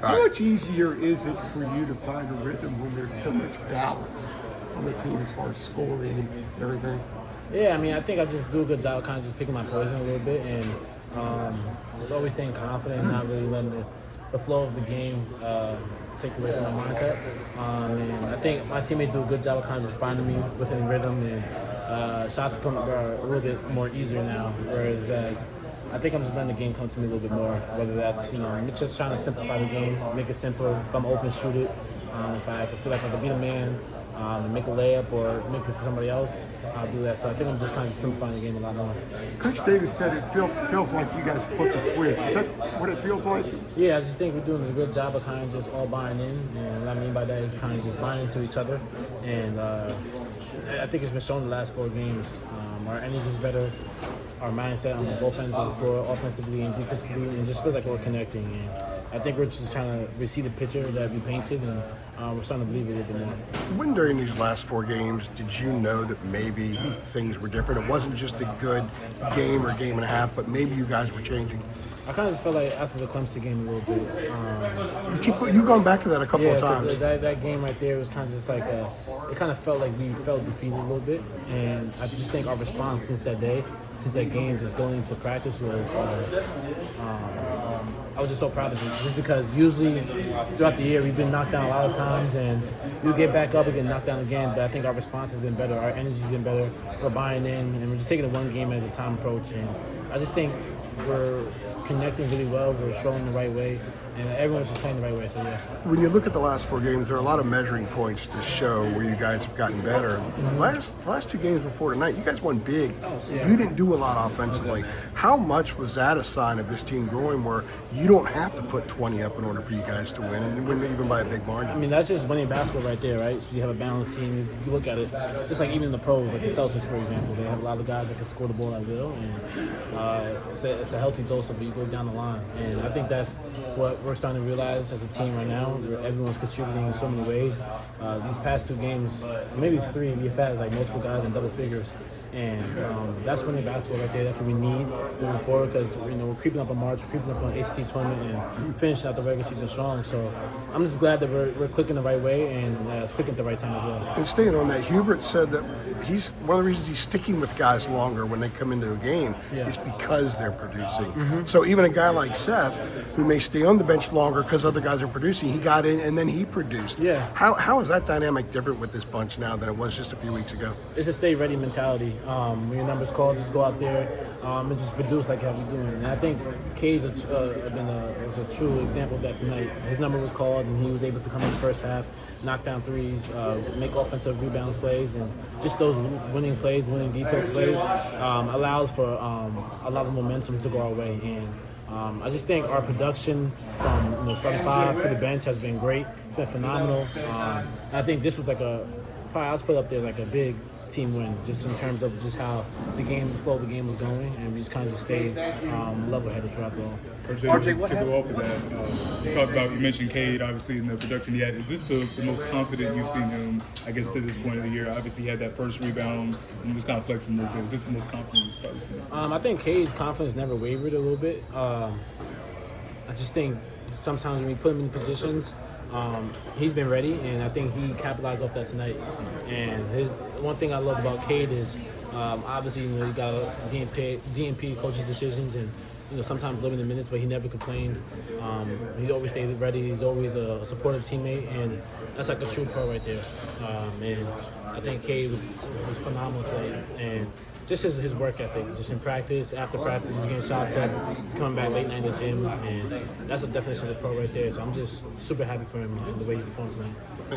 How much easier is it for you to find a rhythm when there's so much balance on the team as far as scoring and everything? Yeah, I mean, I think I just do a good job of kind of just picking my poison a little bit and just always staying confident and not really letting the flow of the game take away from my mindset. And I think my teammates do a good job of kind of just finding me within rhythm and shots come are a little bit more easier now, whereas I think I'm just letting the game come to me a little bit more, whether that's, just trying to simplify the game, make it simpler. If I'm open, shoot it. If I feel like I can beat a man, make a layup or make it for somebody else, I'll do that. So I think I'm just kind of simplifying the game a lot more. Coach Davis said it feels like you guys flipped the switch. Is that what it feels like? Yeah, I just think we're doing a good job of kind of just all buying in. And what I mean by that is kind of just buying into each other. And I think it's been shown the last 4 games. Our energy is better. Our mindset on both ends of the floor, offensively and defensively, and it just feels like we're connecting. And I think we're just trying to receive the picture that we painted, and we're starting to believe it a little bit more. When during these last 4 games did you know that maybe things were different? It wasn't just a good game or game and a half, but maybe you guys were changing? I kind of just felt like after the Clemson game a little bit. You gone back to that a couple of times. That game right there was kind of just like it kind of felt like we felt defeated a little bit, and I just think our response since that game, just going into practice was. I was just so proud of it, just because usually throughout the year we've been knocked down a lot of times, and we get back up and get knocked down again. But I think our response has been better, our energy's been better. We're buying in, and we're just taking it one game as a time approach. And I just think we're connecting really well. We're showing the right way, and everyone's just playing the right way. So yeah. When you look at the last 4 games, there are a lot of measuring points to show where you guys have gotten better. Last 2 games before tonight, you guys won big. You didn't do a lot offensively. How much was that a sign of this team growing where you don't have to put 20 up in order for you guys to win, and win even by a big margin? I mean, that's just winning basketball right there, right? So you have a balanced team. If you look at it, just like even the pros, like the Celtics, for example, they have a lot of guys that can score the ball at will, and it's a healthy dose of it. You go down the line, and I think that's what we're starting to realize as a team right now. Where everyone's contributing in so many ways. These past 2 games, maybe 3, we've had like multiple guys in double figures. And that's winning basketball right there. That's what we need moving forward, because we're creeping up on March, creeping up on ACC tournament, and finishing out the regular season strong. So I'm just glad that we're clicking the right way, and it's clicking at the right time as well. And staying on that, Hubert said that he's one of the reasons he's sticking with guys longer when they come into a game is because they're producing. So even a guy like Seth, who may stay on the bench longer because other guys are producing, he got in and then he produced. Yeah. How is that dynamic different with this bunch now than it was just a few weeks ago? It's a stay ready mentality. When your number's called, just go out there and just produce like how we're doing. And I think Cade's was a true example of that tonight. His number was called, and he was able to come in the first half, knock down threes, make offensive rebounds plays, and just those winning plays, winning detail plays allows for a lot of momentum to go our way. And I just think our production from 35 to the bench has been great. It's been phenomenal. I think this was probably I was put up there like a big team win, just in terms of just how the flow of the game was going, and we just kind of just stayed level-headed throughout the whole. RJ, to go off of that, you mentioned Cade, obviously, in the production he had. Is this the most confident you've seen him, I guess, to this point of the year? Obviously, he had that first rebound and was kind of flexing a little bit. Is this the most confident you've probably seen him? I think Cade's confidence never wavered a little bit. I just think sometimes when we put him in positions, he's been ready, and I think he capitalized off that tonight. And one thing I love about Cade is obviously you got DNP coach's decisions, and sometimes living the minutes, but he never complained. He always stayed ready. He's always a supportive teammate, and that's like a true pro right there. And I think Cade was phenomenal today, and just his work ethic, just in practice, after practice, he's getting shots up, he's coming back late night in the gym, and that's a definition of a pro right there. So I'm just super happy for him and the way he performed tonight.